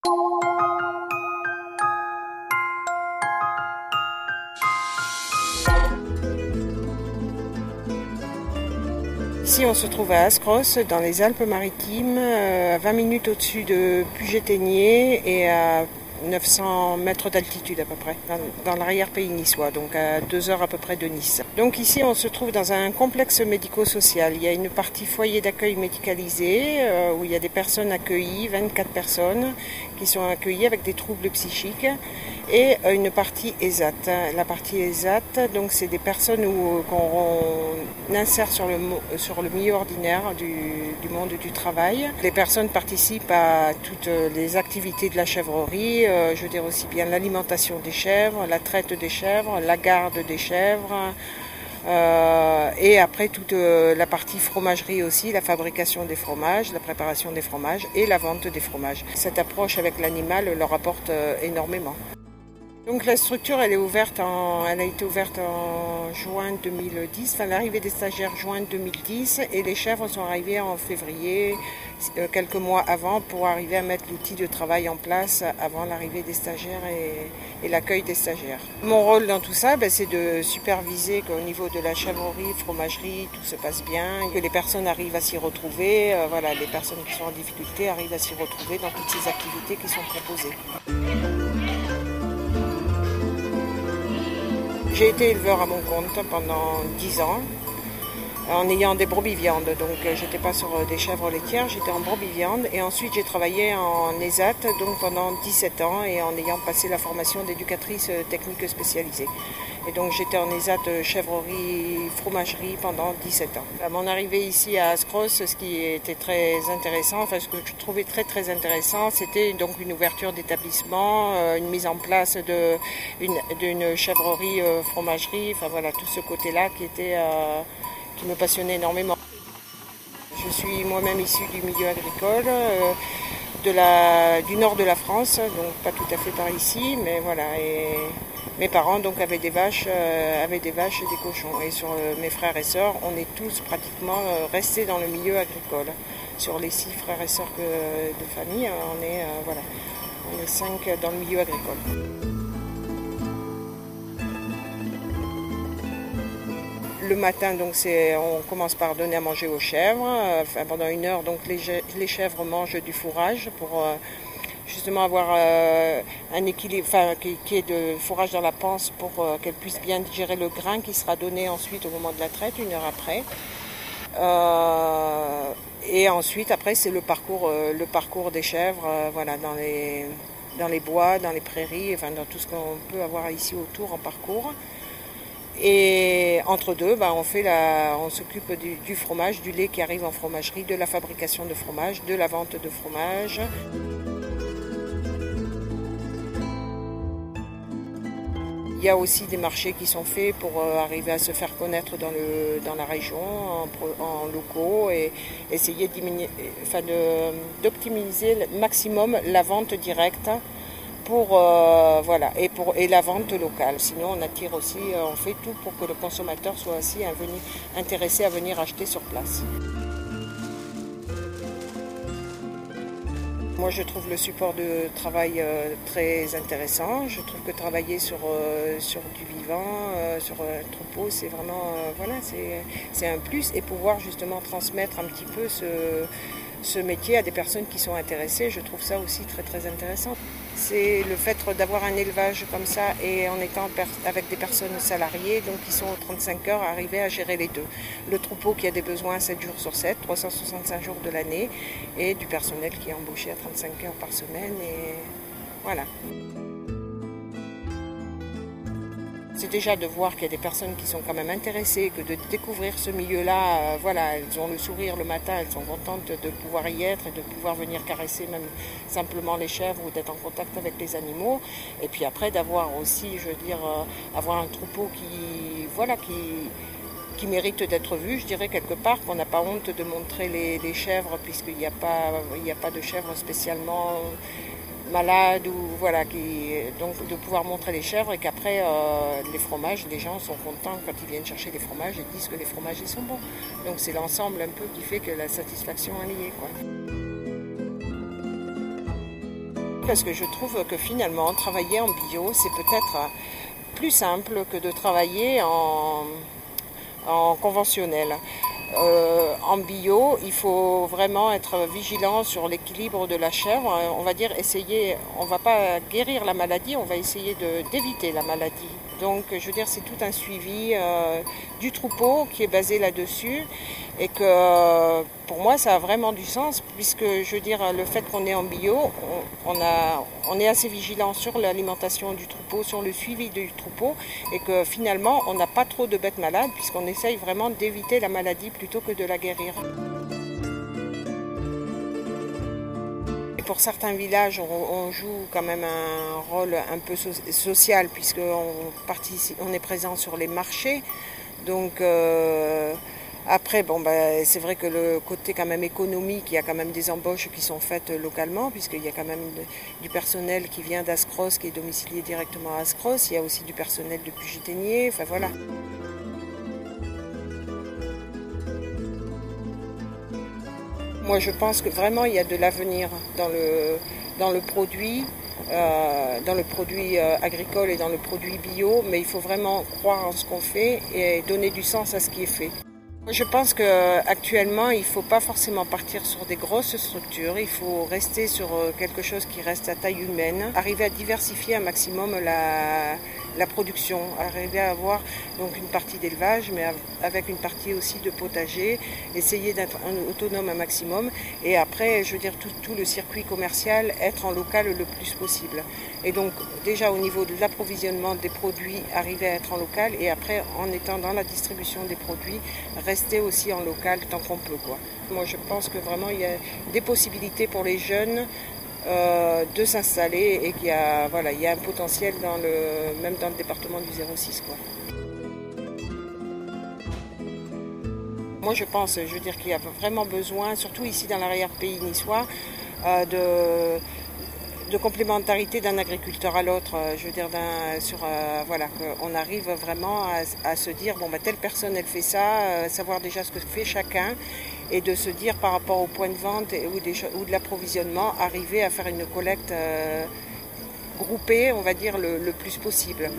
Ici, on se trouve à Ascros, dans les Alpes-Maritimes, à 20 minutes au-dessus de Puget-Théniers et à 900 mètres d'altitude à peu près, dans l'arrière-pays niçois, donc à 2 heures à peu près de Nice. Donc ici, on se trouve dans un complexe médico-social. Il y a une partie foyer d'accueil médicalisé, où il y a des personnes accueillies, 24 personnes qui sont accueillies avec des troubles psychiques, et une partie ESAT. La partie ESAT, donc c'est des personnes qu'on insère sur le milieu ordinaire du monde du travail. Les personnes participent à toutes les activités de la chèvrerie, je veux dire aussi bien l'alimentation des chèvres, la traite des chèvres, la garde des chèvres, et après toute la partie fromagerie aussi, la fabrication des fromages, la préparation des fromages et la vente des fromages. Cette approche avec l'animal leur apporte énormément. Donc la structure, elle a été ouverte en juin 2010, enfin l'arrivée des stagiaires juin 2010, et les chèvres sont arrivées en février, quelques mois avant, pour arriver à mettre l'outil de travail en place avant l'arrivée des stagiaires et l'accueil des stagiaires. Mon rôle dans tout ça, c'est de superviser qu'au niveau de la chèvrerie, fromagerie, tout se passe bien, que les personnes arrivent à s'y retrouver, les personnes qui sont en difficulté arrivent à s'y retrouver dans toutes ces activités qui sont proposées. J'ai été éleveur à mon compte pendant 10 ans en ayant des brebis viandes. Donc j'étais pas sur des chèvres laitières, j'étais en brebis viande. Et ensuite j'ai travaillé en ESAT donc pendant 17 ans et en ayant passé la formation d'éducatrice technique spécialisée. Et donc j'étais en ESAT chèvrerie, fromagerie pendant 17 ans. À mon arrivée ici à Ascros, ce qui était très intéressant, ce que je trouvais très intéressant, c'était donc une ouverture d'établissement, une mise en place d'une chèvrerie, fromagerie, tout ce côté-là qui me passionnait énormément. Je suis moi-même issue du milieu agricole, du nord de la France, donc pas tout à fait par ici, mais voilà. Et mes parents donc avaient des vaches et des cochons. Et sur mes frères et sœurs, on est tous pratiquement restés dans le milieu agricole. Sur les 6 frères et sœurs de famille, on est 5 dans le milieu agricole. Le matin, donc, on commence par donner à manger aux chèvres. Pendant 1 heure, donc, les chèvres mangent du fourrage pour justement avoir un équilibre, qui est de fourrage dans la panse pour qu'elles puissent bien digérer le grain qui sera donné ensuite au moment de la traite, 1 heure après. Et ensuite, après, c'est le parcours des chèvres, dans les bois, dans les prairies, dans tout ce qu'on peut avoir ici autour en parcours. Et entre deux, on s'occupe du fromage, du lait qui arrive en fromagerie, de la fabrication de fromage, de la vente de fromage. Il y a aussi des marchés qui sont faits pour arriver à se faire connaître dans la région, en locaux, et essayer d'optimiser le maximum la vente directe. Et la vente locale. Sinon, on fait tout pour que le consommateur soit aussi intéressé à venir acheter sur place. Moi, je trouve le support de travail très intéressant. Je trouve que travailler sur du vivant, sur un troupeau, c'est vraiment, c'est un plus. Et pouvoir justement transmettre un petit peu ce métier à des personnes qui sont intéressées, je trouve ça aussi très intéressant. C'est le fait d'avoir un élevage comme ça et en étant avec des personnes salariées, donc qui sont aux 35 heures, arriver à gérer les deux. Le troupeau qui a des besoins 7 jours sur 7, 365 jours de l'année, et du personnel qui est embauché à 35 heures par semaine, et voilà. C'est déjà de voir qu'il y a des personnes qui sont quand même intéressées, que de découvrir ce milieu-là, elles ont le sourire le matin, elles sont contentes de pouvoir y être et de pouvoir venir caresser même simplement les chèvres ou d'être en contact avec les animaux. Et puis après d'avoir aussi, avoir un troupeau qui mérite d'être vu, je dirais quelque part, qu'on n'a pas honte de montrer les chèvres, puisqu'il n'y a pas de chèvres spécialement malades, donc de pouvoir montrer les chèvres, et qu'après les fromages, les gens sont contents quand ils viennent chercher les fromages et disent que les fromages ils sont bons. Donc c'est l'ensemble un peu qui fait que la satisfaction est liée, quoi. parce que je trouve que finalement, travailler en bio, c'est peut-être plus simple que de travailler en conventionnel. En bio, il faut vraiment être vigilant sur l'équilibre de la chèvre. On va dire essayer, on ne va pas guérir la maladie, on va essayer d'éviter la maladie. Donc je veux dire c'est tout un suivi du troupeau qui est basé là-dessus et que pour moi ça a vraiment du sens puisque je veux dire le fait qu'on est en bio, on est assez vigilant sur l'alimentation du troupeau, sur le suivi du troupeau et que finalement on n'a pas trop de bêtes malades puisqu'on essaye vraiment d'éviter la maladie plutôt que de la guérir. Pour certains villages, on joue quand même un rôle un peu social puisqu'on est présent sur les marchés. Donc après, c'est vrai que le côté quand même économique, il y a quand même des embauches qui sont faites localement puisqu'il y a quand même du personnel qui vient d'Ascros, qui est domicilié directement à Ascros. Il y a aussi du personnel de Puget-Théniers, enfin voilà. Moi, je pense que vraiment, il y a de l'avenir dans le produit, agricole et dans le produit bio, mais il faut vraiment croire en ce qu'on fait et donner du sens à ce qui est fait. Je pense qu'actuellement, il ne faut pas forcément partir sur des grosses structures, il faut rester sur quelque chose qui reste à taille humaine, arriver à diversifier un maximum la production, arriver à avoir donc une partie d'élevage, mais avec une partie aussi de potager, essayer d'être autonome un maximum, et après, je veux dire, tout le circuit commercial, être en local le plus possible. Et donc, déjà au niveau de l'approvisionnement des produits, arriver à être en local, et après, en étant dans la distribution des produits, rester aussi en local tant qu'on peut, quoi. Moi, je pense que vraiment, il y a des possibilités pour les jeunes de s'installer et qu'il y a, voilà, il y a un potentiel même dans le département du 06, quoi. Moi je pense, je veux dire qu'il y a vraiment besoin, surtout ici dans l'arrière-pays niçois, de complémentarité d'un agriculteur à l'autre. Je veux dire voilà, qu'on arrive vraiment à se dire telle personne elle fait ça, savoir déjà ce que fait chacun. Et de se dire par rapport au point de vente ou de l'approvisionnement, arriver à faire une collecte groupée, on va dire, le plus possible.